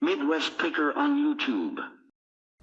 Midwest Picker on YouTube.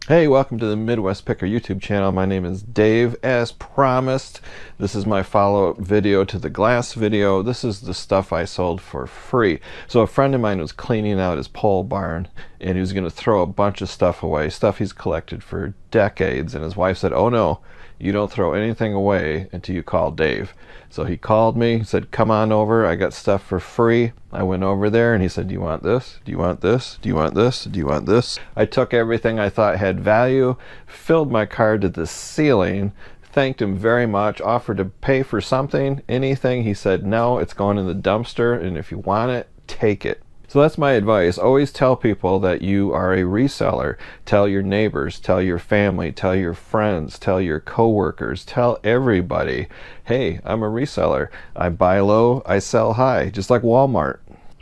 Hey, welcome to the Midwest Picker YouTube channel. My name is Dave. As promised, this is my follow-up video to the glass video. This is the stuff I sold for free. So a friend of mine was cleaning out his pole barn and he was going to throw a bunch of stuff away, stuff he's collected for decades, and his wife said, "Oh no, you don't throw anything away until you call Dave." So he called me, said, "Come on over, I got stuff for free." I went over there and he said, "Do you want this? Do you want this? Do you want this? Do you want this?" I took everything I thought had value, filled my card to the ceiling, thanked him very much, offered to pay for something, anything. He said, "No, it's going in the dumpster, and if you want it, take it." So that's my advice. Always tell people that you are a reseller. Tell your neighbors, tell your family, tell your friends, tell your coworkers, tell everybody, "Hey, I'm a reseller. I buy low, I sell high," just like Walmart.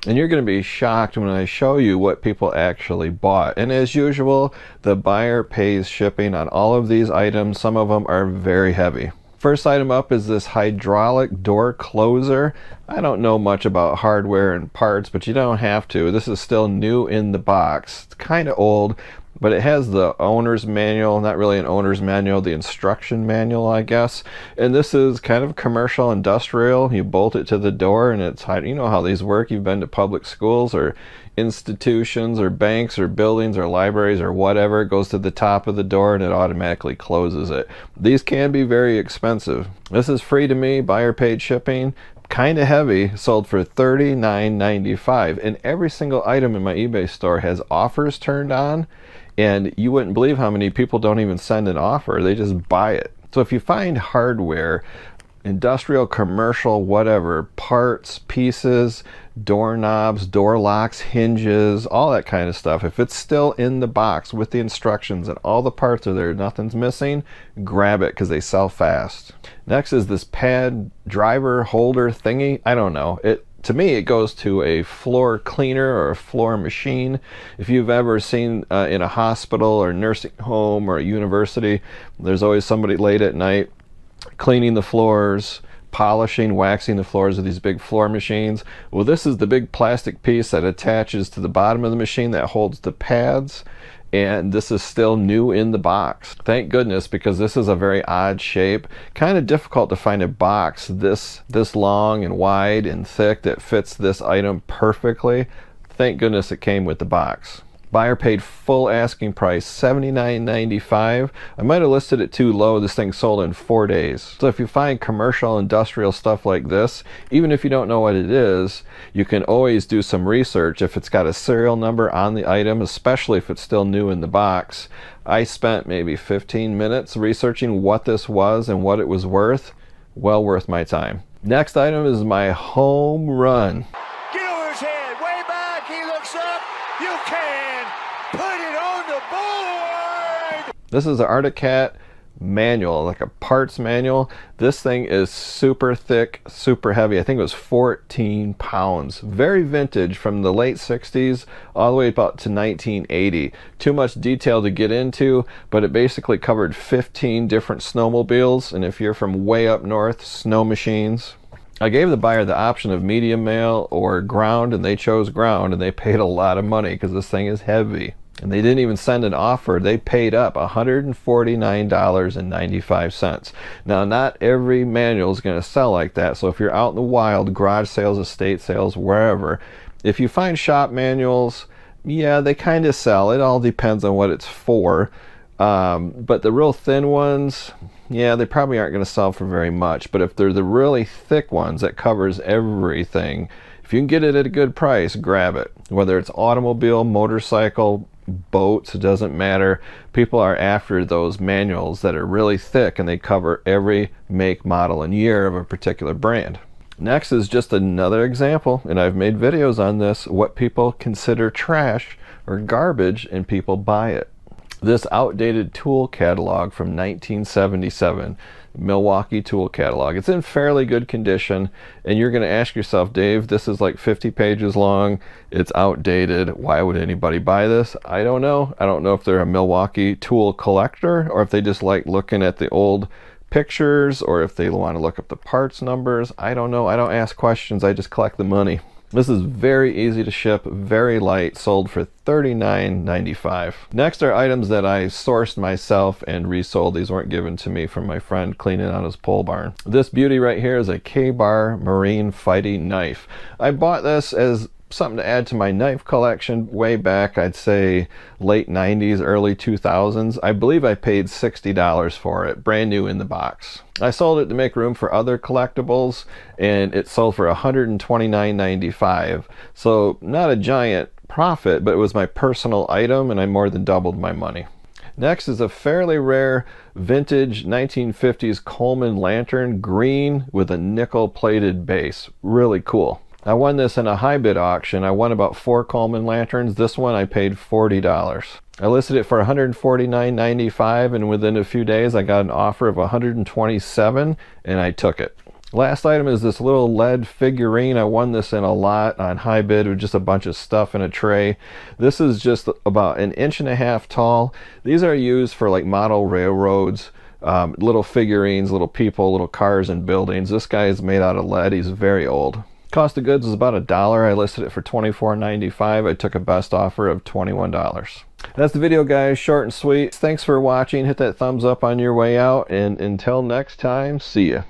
And you're going to be shocked when I show you what people actually bought. And as usual, the buyer pays shipping on all of these items. Some of them are very heavy. First item up is this hydraulic door closer. I don't know much about hardware and parts, but you don't have to. This is still new in the box. It's kind of old, but it has the owner's manual, not really an owner's manual, the instruction manual, I guess. And this is kind of commercial industrial. You bolt it to the door and it's, you know how these work. You've been to public schools or institutions or banks or buildings or libraries or whatever. It goes to the top of the door and it automatically closes it. These can be very expensive. This is free to me, buyer paid shipping. Kind of heavy, sold for $39.95, and every single item in my eBay store has offers turned on, and you wouldn't believe how many people don't even send an offer. They just buy it. So if you find hardware, industrial, commercial, whatever, parts, pieces, doorknobs, door locks, hinges, all that kind of stuff, if it's still in the box with the instructions and all the parts are there, nothing's missing, grab it because they sell fast. Next is this pad driver holder thingy. I don't know. To me, it goes to a floor cleaner or a floor machine. If you've ever seen in a hospital or nursing home or a university, there's always somebody late at night cleaning the floors, polishing, waxing the floors of these big floor machines. Well, this is the big plastic piece that attaches to the bottom of the machine that holds the pads, and this is still new in the box. Thank goodness, because this is a very odd shape. Kind of difficult to find a box this long and wide and thick that fits this item perfectly. Thank goodness it came with the box. Buyer paid full asking price, $79.95. I might have listed it too low. This thing sold in 4 days. So if you find commercial, industrial stuff like this, even if you don't know what it is, you can always do some research. If it's got a serial number on the item, especially if it's still new in the box. I spent maybe 15 minutes researching what this was and what it was worth. Well worth my time. Next item is my home run. Get over his head, way back, he looks up, you can put it on the board! This is an Arctic Cat manual, like a parts manual. This thing is super thick, super heavy. I think it was 14 pounds. Very vintage, from the late 60s all the way about to 1980. Too much detail to get into, but it basically covered 15 different snowmobiles, and if you're from way up north, snow machines. I gave the buyer the option of medium mail or ground, and they chose ground, and they paid a lot of money because this thing is heavy. And they didn't even send an offer. They paid up $149.95. Now, not every manual is going to sell like that. So if you're out in the wild, garage sales, estate sales, wherever, if you find shop manuals, yeah, they kind of sell. It all depends on what it's for. But the real thin ones, yeah, they probably aren't going to sell for very much. But if they're the really thick ones that covers everything, if you can get it at a good price, grab it. Whether it's automobile, motorcycle, boats, it doesn't matter. People are after those manuals that are really thick and they cover every make, model, and year of a particular brand. Next is just another example, and I've made videos on this, what people consider trash or garbage and people buy it. This outdated tool catalog from 1977, Milwaukee tool catalog. It's in fairly good condition, and you're going to ask yourself, Dave, this is like 50 pages long, it's outdated, why would anybody buy this? I don't know. I don't know if they're a Milwaukee tool collector or if they just like looking at the old pictures or if they want to look up the parts numbers. I don't know. I don't ask questions, I just collect the money. This is very easy to ship, very light, sold for $39.95. Next are items that I sourced myself and resold. These weren't given to me from my friend cleaning out his pole barn. This beauty right here is a K-Bar Marine Fighting Knife. I bought this as something to add to my knife collection way back, I'd say late 90s, early 2000s. I believe I paid $60 for it, brand new in the box. I sold it to make room for other collectibles, and it sold for $129.95. So not a giant profit, but it was my personal item, and I more than doubled my money. Next is a fairly rare vintage 1950s Coleman lantern, green with a nickel plated base. Really cool. I won this in a high bid auction. I won about 4 Coleman lanterns. This one I paid $40. I listed it for $149.95, and within a few days I got an offer of $127, and I took it. Last item is this little lead figurine. I won this in a lot on high bid with just a bunch of stuff in a tray. This is just about 1.5 inches tall. These are used for like model railroads, little figurines, little people, little cars and buildings. This guy is made out of lead. He's very old. Cost of goods was about $1. I listed it for $24.95. I took a best offer of $21. That's the video, guys. Short and sweet. Thanks for watching. Hit that thumbs up on your way out, and until next time, see ya.